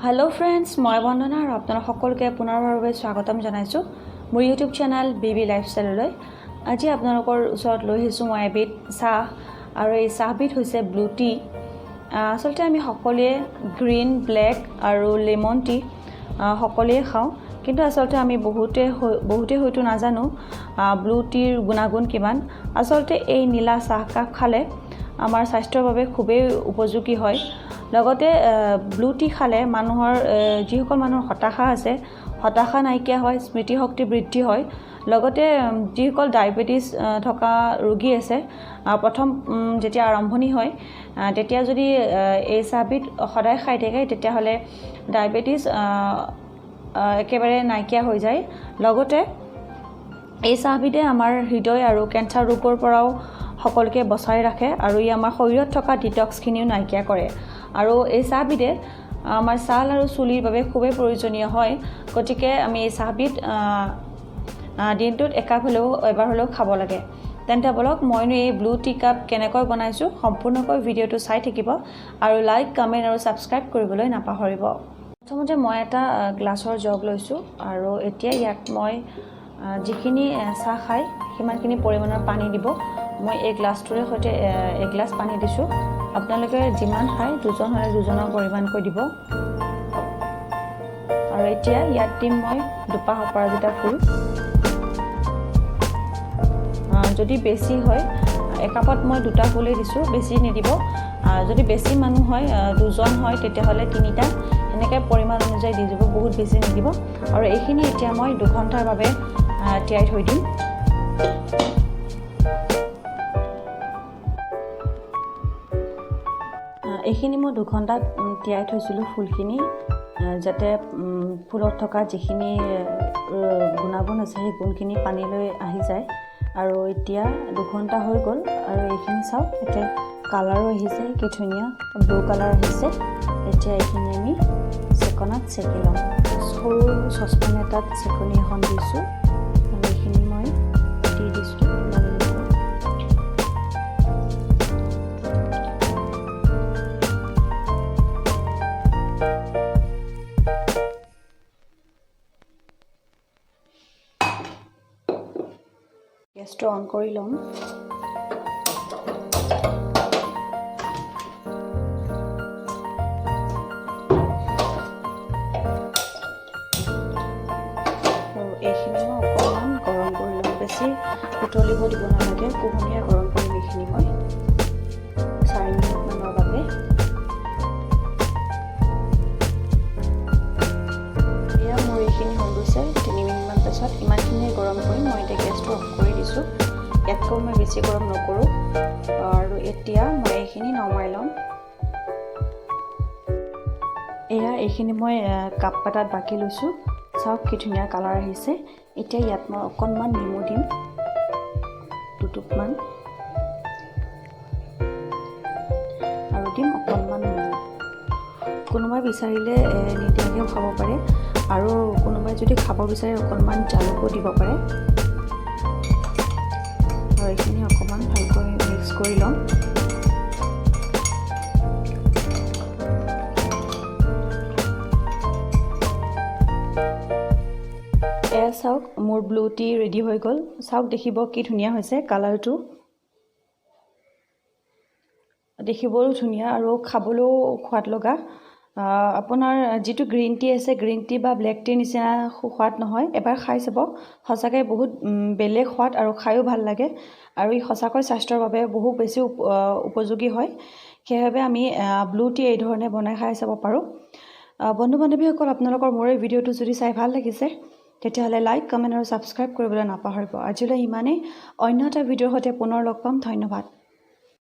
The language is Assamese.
हेलो फ्रेंड्स मैं बंदना और अपना सकलोके पुनरबार स्वागतम जानाइছো मोर यूट्यूब चैनल बेबी लाइफस्टाइलলৈ আজি আপোনালোকৰ ওচৰত লৈ আহিছো মই এবিধ চাহ আৰু এই চাহবিধ হৈছে ব্লু টি আসলতে আমি সকলোৱে গ্ৰীন ব্ল্যাক আৰু লেমন টি সকলোৱে খাওঁ কিন্তু আসলতে আমি বহুতে হয়তো নাজানো ব্লু টিৰ গুণাগুণ কিমান আসলতে এই নীলা চাহকাপ খালে আমাৰ স্বাস্থ্যৰ বাবে খুবেই উপযোগী হয় লগতে ব্লু টি খালে মানুহৰ যিসকল মানুহৰ হতাশা আছে হতাশা নাইকিয়া হয় স্মৃতি শক্তি বৃদ্ধি হয় লগতে যিসকল ডায়াবেটিস থকা ৰোগী আছে প্ৰথম যেতিয়া আৰম্ভণি হয় তেতিয়া যদি এই চাহবিধ সদায় খাই থাকে তেতিয়া হলে ডায়াবেটিস একেবাৰে নাইকিয়া হৈ যায় লগতে এই চাহবিধে আমাৰ হৃদয় আৰু কেন্সাৰ ৰোগৰ পৰাও সকলোকে বচাই ৰাখে আৰু ই আমাৰ শৰীৰত থকা ডিটক্সখিনিও নাইকিয়া কৰে আৰু এই চাহবিধে আমাৰ ছাল আৰু চুলিৰ বাবে খুবেই প্ৰয়োজনীয় হয় গতিকে আমি এই চাহবিধ দিনটোত একাপ হলেও এবাৰ হলেও খাব লাগে তেন্তে বলক মইনো এই ব্লু টি কাপ কেনেকৈ বনাইছো সম্পূৰ্ণকৈ ভিডিওটো চাই থাকিব আৰু লাইক কমেন্ট আৰু সাবস্ক্ৰাইব কৰিবলৈ নাপাহৰিব প্ৰথমতে মই এটা গ্লাছৰ জগ লৈছো আৰু এতিয়া ইয়াত মই যিখিনি চাহ খাই কিমানখিনি পৰিমাণৰ পানী দিব মই এই গ্লাছটোৰে সৈতে এক গ্লাছ পানী দিছো আপোনালোকে যিমান খাই দুজন হলে দুজনৰ পৰিমাণ কৈ দিব আৰু এতিয়া ইয়াত দিম মই দুপাহ অপৰাজিতা ফুল যদি বেছি হয় একাপত মই দুটা ফুলেই দিছো বেছি নিদিব যদি বেছি মানুহ হয় দুজন হয় তেতিয়া হলে তিনিটা এনেকৈ পৰিমাণ অনুযায়ী দি দিব বহুত বেছি নিদিব আৰু এইখিনি এতিয়া মই 2 ঘণ্টাৰ বাবে তিয়াই থৈ দিম এইখিনি মই 2 ঘণ্টা তিয়াই থৈছিলো ফুলখিনি যাতে ফুলত থকা যিখিনি গুণাগুণ আছে সেই গুণখিনি পানীলৈ আহি যায় আৰু এতিয়া 2 ঘণ্টা হৈ গল আৰু এইখিনি চাওক এতিয়া কালাৰো আহিছে কি ধুনীয়া ব্লু কালাৰ আহিছে এতিয়া এইখিনি আমি চেকনাত চেকি লম সৰু চচপেন এটাত চেকনি এখন দিছো আৰু এইখিনি মই দি দিছো গেছটো অন কৰি লম এইখিনি মই অকণমান গৰম কৰি লম বেছি উতলিব দিব নালাগে কুহুমীয়া গৰম কৰি এইখিনি মই 4 মিনিটমানৰ বাবে এয়া মোৰ এইখিনি হৈ গৈছে 3 মিনিটমান পাছত ইমানখিনি গৰম কৰি মই এতিয়া গেছটো অফ কৰি দিছো ইয়াতকৈ মই বেছি গৰম নকৰো আৰু এতিয়া মই এইখিনি নমাই লম এয়া এইখিনি মই কাপ পাতাত বাকি লৈছো চাওক কি ধুনীয়া কালাৰ আহিছে এতিয়া ইয়াত মই অকণমান নেমু দিম দুটুকমান আৰু দিম অকণমান কোনোবাই বিচাৰিলে নিদিয়াকৈ খাব পাৰে আৰু কোনোবাই যদি খাব বিচাৰে অকণমান জালুকো দিব পাৰে আৰু এইখিনি অকণমান ভালকৈ মিক্স কৰি লম চাওক মোৰ ব্লু টি ৰেডি হৈ গল চাওক দেখিব কি ধুনীয়া হৈছে কালাৰটো দেখিবও ধুনীয়া আৰু খাবলৈও সোৱাদ লগা আপোনাৰ যেটো গ্ৰীন টি আছে গ্ৰীন টি বা ব্ল্যাক টি নিচিনা সোৱাদ নহয় এবাৰ খাই চাব সঁচাকৈ বহুত বেলেগ সোৱাদ আৰু খায়ও ভাল লাগে আৰু ই সঁচাকৈ স্বাস্থ্যৰ বাবে বহুত বেছি উপযোগী হয় সেইভাবে আমি ব্লু টি এই ধৰণে বনাই খাই চাব পাৰো বন্ধু বান্ধৱীসকল আপোনালোকৰ মোৰ এই ভিডিওটো যদি চাই ভাল লাগিছে তেতিয়াহলে লাইক কমেন্ট আৰু সাবস্ক্ৰাইব কৰিবলৈ নাপাহৰিব আজিলৈ ইমানেই অন্য এটা ভিডিওৰ সৈতে পুনৰ লগ পাম ধন্যবাদ